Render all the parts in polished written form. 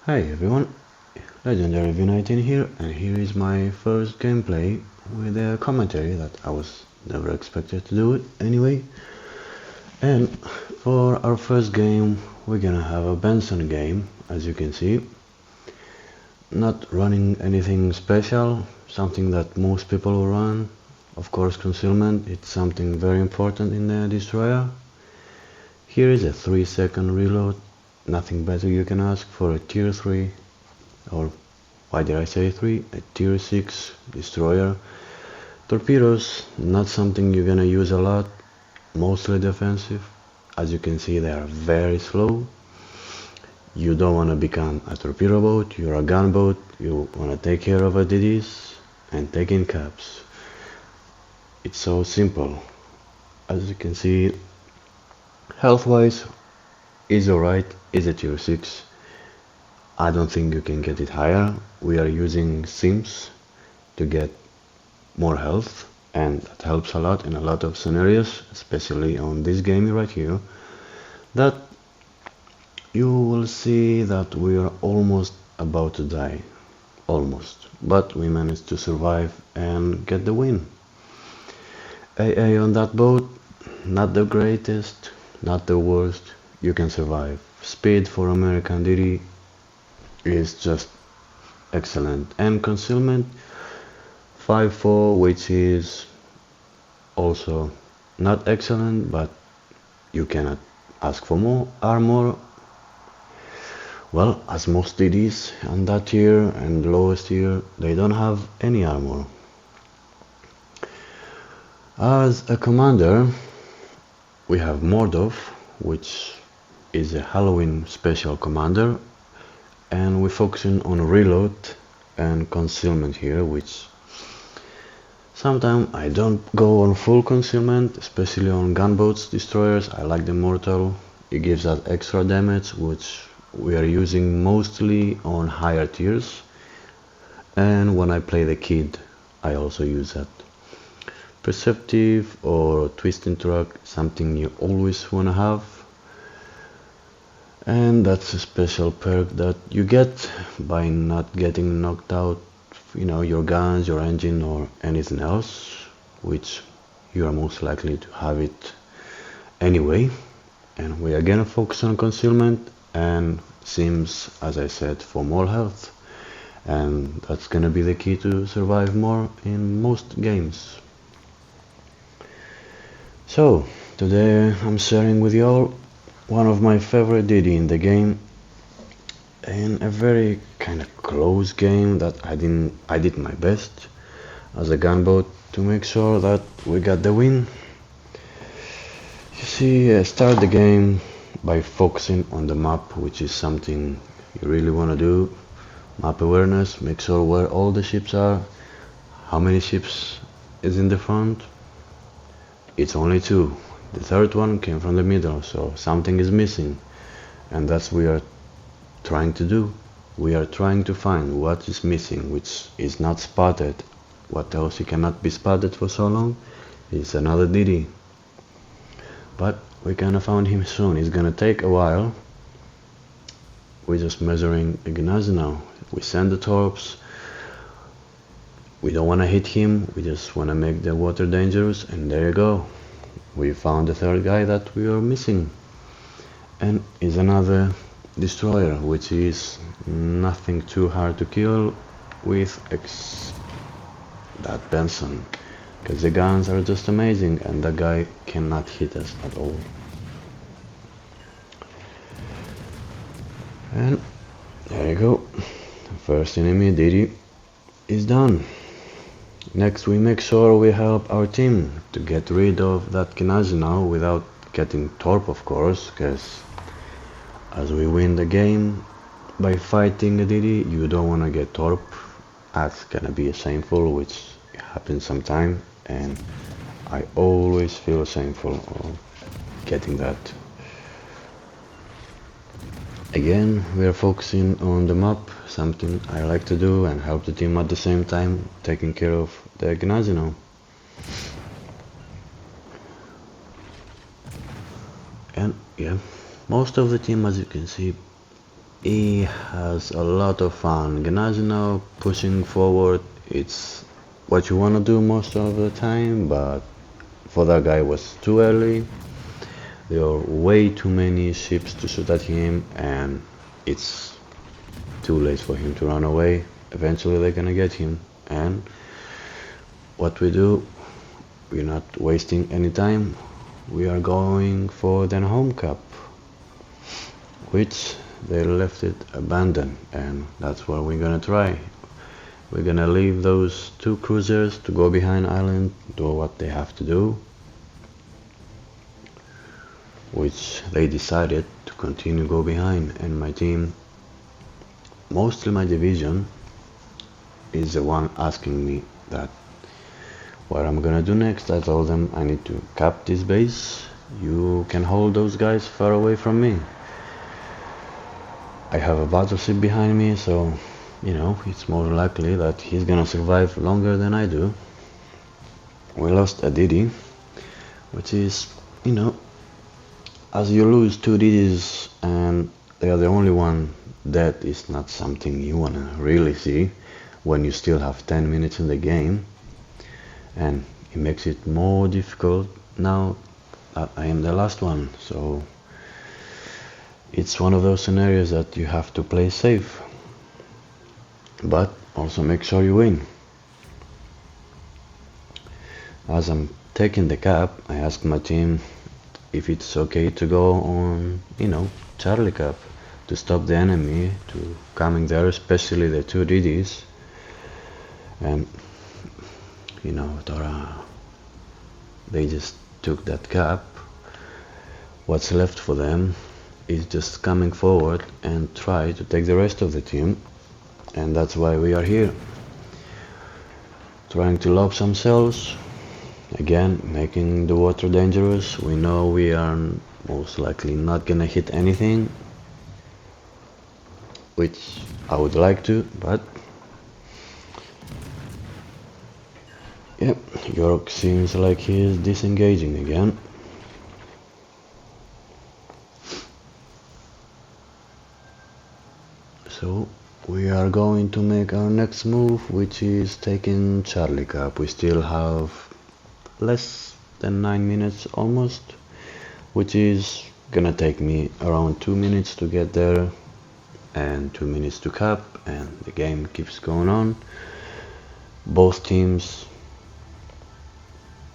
Hi everyone, Legendary V19 here, and here is my first gameplay with a commentary that I was never expected to do it anyway. And for our first game, we're gonna have a Benson game, as you can see. Not running anything special, something that most people will run. Of course, concealment, it's something very important in the destroyer. Here is a 3-second reload, nothing better you can ask for a tier 3, or why did I say 3? A tier 6 destroyer. Torpedoes, not something you're gonna use a lot, mostly defensive. As you can see, they are very slow. You don't wanna become a torpedo boat, you're a gunboat, you wanna take care of DDs and take in caps. It's so simple. As you can see, health-wise, is alright, is a tier 6. I don't think you can get it higher. We are using sims to get more health, and that helps a lot in a lot of scenarios, especially on this game right here, that you will see that we are almost about to die. Almost. But we managed to survive and get the win. AA on that boat, not the greatest, not the worst, you can survive. Speed for American DD is just excellent. And concealment 5-4, which is also not excellent, but you cannot ask for more. Armor, well, as most DDs on that tier and lowest tier, they don't have any armor. As a commander, we have Mordov, which is a Halloween special commander, and we're focusing on reload and concealment here, which sometimes I don't go on full concealment, especially on gunboats, destroyers. I like the mortal, it gives that extra damage, which we are using mostly on higher tiers, and when I play the kid I also use that. Perceptive or twisting truck, something you always want to have, and that's a special perk that you get by not getting knocked out, your guns, your engine or anything else, which you are most likely to have it anyway. And we are gonna focus on concealment and sims, as I said, for more health, and that's gonna be the key to survive more in most games. So today I'm sharing with you all one of my favorite DD in the game, in a very kind of close game that I did my best as a gunboat to make sure that we got the win. You see, I start the game by focusing on the map, which is something you really want to do. Map awareness, make sure where all the ships are, how many ships is in the front. It's only 2. The third one came from the middle, so something is missing, and that's what we are trying to do. We are trying to find what is missing, which is not spotted. What else he cannot be spotted for so long is another DD. But we're gonna find him soon. It's gonna take a while. We're just measuring Ignazi now. We send the torps. We don't wanna hit him, we just wanna make the water dangerous, and there you go. We found the third guy that we are missing. And is another destroyer, which is nothing too hard to kill with that Benson, because the guns are just amazing and that guy cannot hit us at all. And there you go, the first enemy DD is done. Next we make sure we help our team to get rid of that Kinazi now without getting torp, of course, because as we win the game by fighting a DD, you don't want to get torp. That's gonna be shameful, which happens sometime, and I always feel shameful of getting that. Again, we are focusing on the map, something I like to do and help the team at the same time, taking care of the Gnazi now. And yeah, most of the team, as you can see, He has a lot of fun. Gnazino pushing forward, it's what you want to do most of the time, but for that guy it was too early. There are way too many ships to shoot at him, and it's too late for him to run away. Eventually they're gonna get him, and what we do, we're not wasting any time. We are going for the home cap, which they left it abandoned, and that's what we're gonna try. We're gonna leave those two cruisers to go behind island, do what they have to do, which they decided to continue go behind, and my team, mostly my division, is the one asking me that what I'm gonna do next. I told them I need to cap this base. You can hold those guys far away from me. I have a battleship behind me, so it's more likely that he's gonna survive longer than I do. We lost a DD, which is, as you lose two DDs and they are the only one dead, is not something you wanna really see when you still have 10 minutes in the game, and it makes it more difficult now that I am the last one. So it's one of those scenarios that you have to play safe, but also make sure you win. As I'm taking the cap, I ask my team if it's okay to go on, Charlie Cap, to stop the enemy to coming there, especially the two DDs. And they just took that cap. What's left for them is just coming forward and try to take the rest of the team, and that's why we are here, trying to lob some shells, again making the water dangerous. We know we are most likely not gonna hit anything, which I would like to, but yep, York seems like he is disengaging again. So we are going to make our next move, which is taking Charlie Cap. We still have less than 9 minutes almost, which is gonna take me around 2 minutes to get there and 2 minutes to cap, and the game keeps going on. Both teams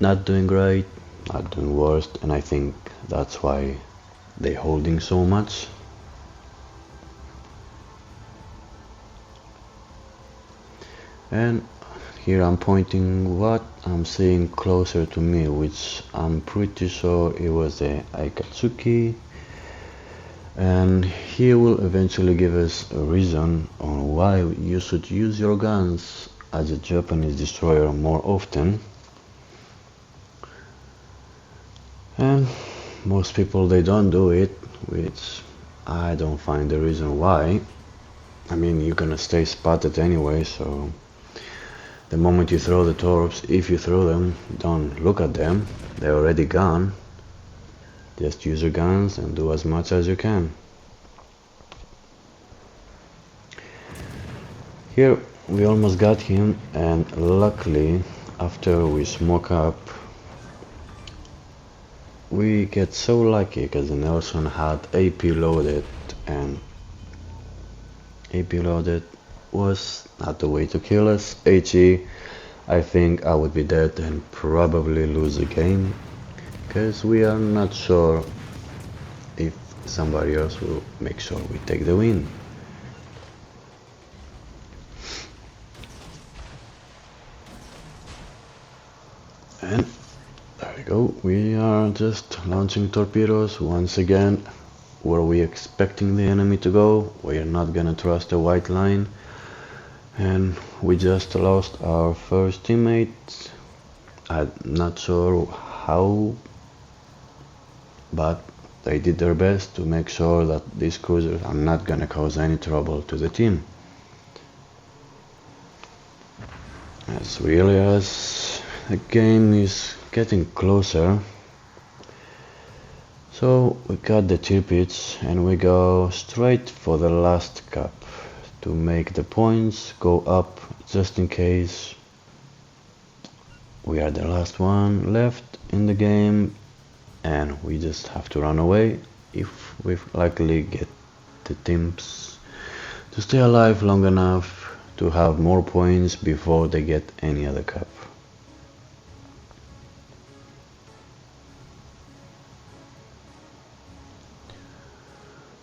not doing great, not doing worst, and I think that's why they're holding so much. And here I'm pointing what I'm seeing closer to me, which I'm pretty sure it was the Akatsuki, and he will eventually give us a reason on why you should use your guns as a Japanese destroyer more often. And most people, they don't do it, which I don't find the reason why. I mean, you're gonna stay spotted anyway, so the moment you throw the torps, if you throw them, don't look at them, they're already gone. Just use your guns and do as much as you can. Here we almost got him, and luckily after we smoke up, we get so lucky because Nelson had AP loaded, and AP loaded was not the way to kill us. HE, I think I would be dead and probably lose the game, because we are not sure if somebody else will make sure we take the win. And there we go, we are just launching torpedoes once again. Were we expecting the enemy to go? We are not gonna trust a white line. And we just lost our first teammate. I'm not sure how, but they did their best to make sure that these cruisers are not gonna cause any trouble to the team. As really as the game is getting closer, So we got the tier pits and we go straight for the last cup to make the points go up, just in case we are the last one left in the game and we just have to run away if we likely get the teams to stay alive long enough to have more points before they get any other cup.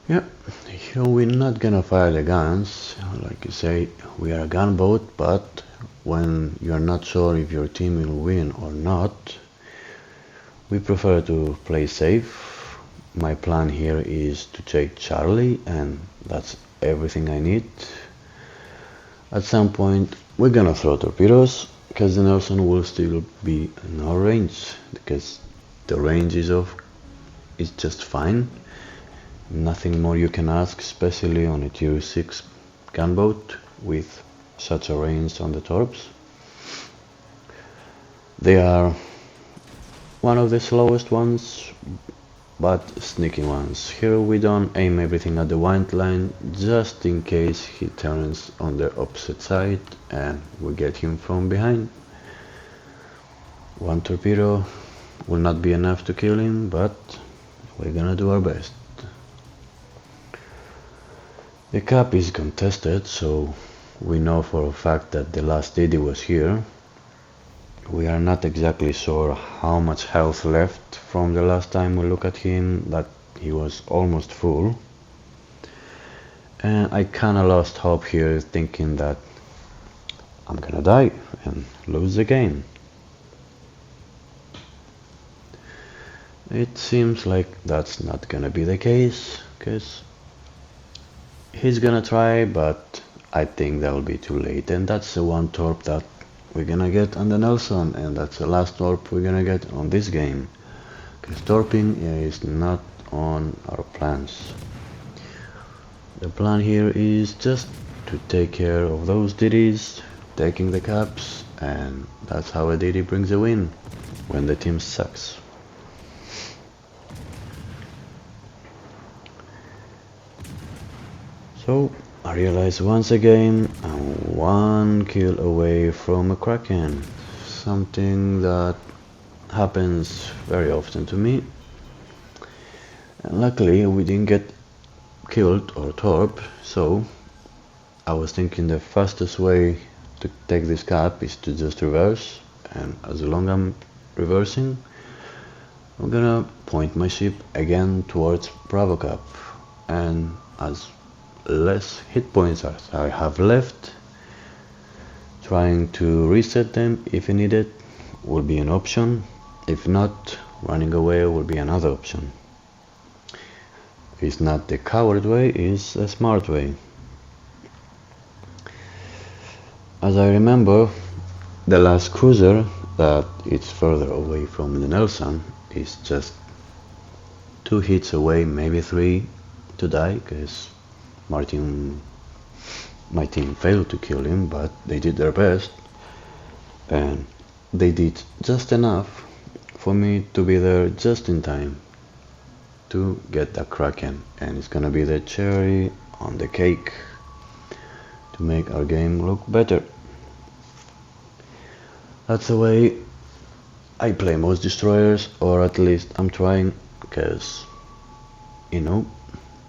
Yeah, here we're not gonna fire the guns. Like you say, we are a gunboat, but when you're not sure if your team will win or not, we prefer to play safe. My plan here is to take Charlie, and that's everything I need. At some point, we're gonna throw torpedoes, because the Nelson will still be in our range, because the range is just fine. Nothing more you can ask, especially on a tier 6 gunboat with such a range on the torps. They are one of the slowest ones, but sneaky ones. Here we don't aim everything at the white line, just in case he turns on the opposite side and we get him from behind. One torpedo will not be enough to kill him, but we're gonna do our best. The cap is contested, so we know for a fact that the last DD was here. We are not exactly sure how much health left from the last time we look at him, that he was almost full. And I kinda lost hope here, thinking that I'm gonna die and lose the game. It seems like that's not gonna be the case, because he's gonna try, but I think that will be too late. And that's the one torp that we're gonna get on the Nelson, and that's the last torp we're gonna get on this game, because torping is not on our plans. The plan here is just to take care of those DDs, taking the caps, and that's how a DD brings a win when the team sucks. So I realized once again I'm one kill away from a Kraken, something that happens very often to me. And luckily we didn't get killed or torp, so I was thinking the fastest way to take this cap is to just reverse, and as long as I'm reversing, I'm gonna point my ship again towards Bravo Cap, and as less hit points as I have left, trying to reset them if needed will be an option. If not, running away will be another option. It's not the coward way, it's a smart way. As I remember, the last cruiser that is further away from the Nelson is just 2 hits away, maybe 3, to die, because my team failed to kill him, but they did their best, and they did just enough for me to be there just in time to get the Kraken, and it's gonna be the cherry on the cake to make our game look better. That's the way I play most destroyers, or at least I'm trying, because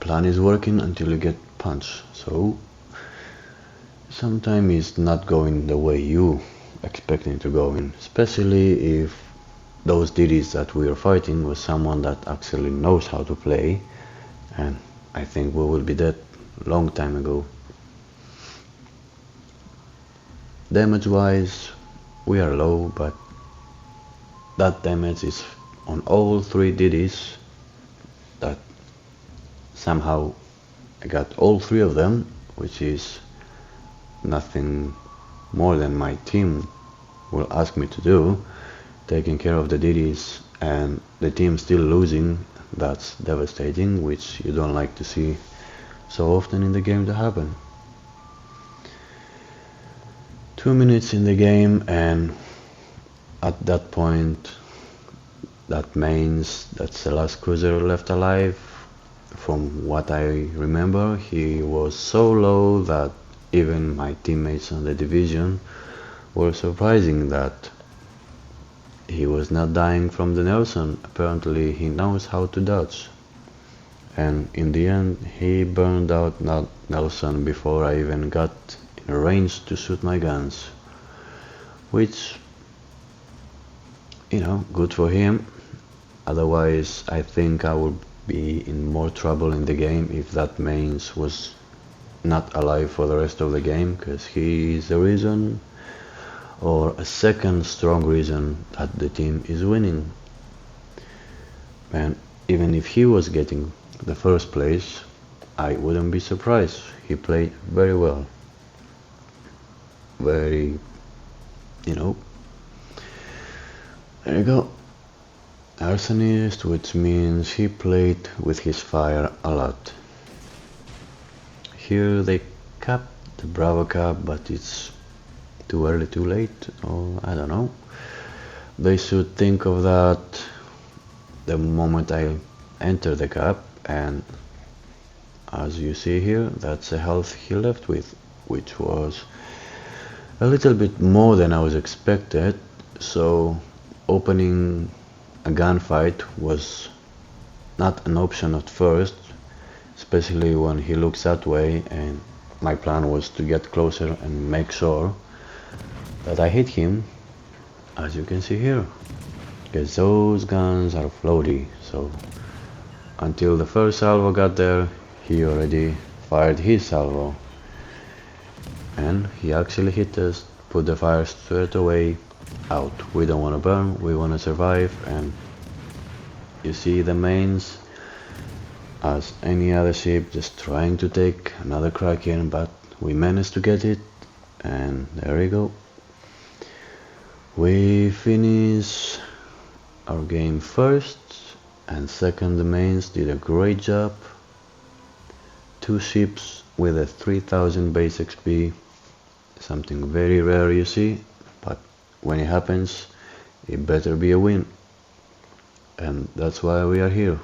plan is working until you get punched. So sometimes it's not going the way you expecting to go in, especially if those DDs that we are fighting was someone that actually knows how to play, and I think we will be dead long time ago. Damage wise we are low, but that damage is on all 3 DDs. That somehow I got all 3 of them, which is nothing more than my team will ask me to do, taking care of the DDs, and the team still losing. That's devastating, which you don't like to see so often in the game to happen. 2 minutes in the game, and at that point That means that's the last cruiser left alive. From what I remember, he was so low that even my teammates on the division were surprising that he was not dying from the Nelson. Apparently he knows how to dodge. And in the end, he burned out Nelson before I even got in range to shoot my guns. Which, good for him. Otherwise, I think I would be in more trouble in the game if that Mains was not alive for the rest of the game, because he is the reason, or a second strong reason, that the team is winning. And even if he was getting the first place, I wouldn't be surprised. He played very well. Very, there you go. Arsonist, which means he played with his fire a lot. Here they capped the Bravo cap, but it's too early, too late, or I don't know. They should think of that the moment I enter the cap, and as you see here, that's the health he left with, which was a little bit more than I was expected, so opening a gunfight was not an option at first, especially when he looks that way, and my plan was to get closer and make sure that I hit him, as you can see here, because those guns are floaty, so until the first salvo got there, he already fired his salvo, and he actually hit us, put the fire straight away out. We don't want to burn, we want to survive. And you see the Mains, as any other ship, just trying to take another Kraken, but we managed to get it, and there we go. We finish our game first, and second the Mains did a great job. 2 ships with a 3000 base XP, something very rare, you see, but when it happens, it better be a win. And that's why we are here,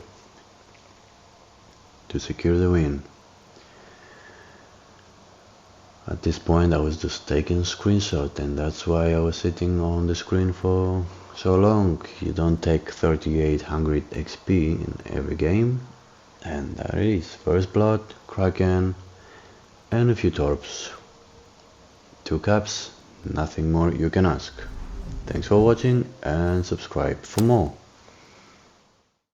to secure the win. At this point I was just taking a screenshot, and that's why I was sitting on the screen for so long. You don't take 3800 XP in every game. And there it is, first blood, Kraken, and a few torps. 2 caps, nothing more you can ask. Thanks for watching, and subscribe for more.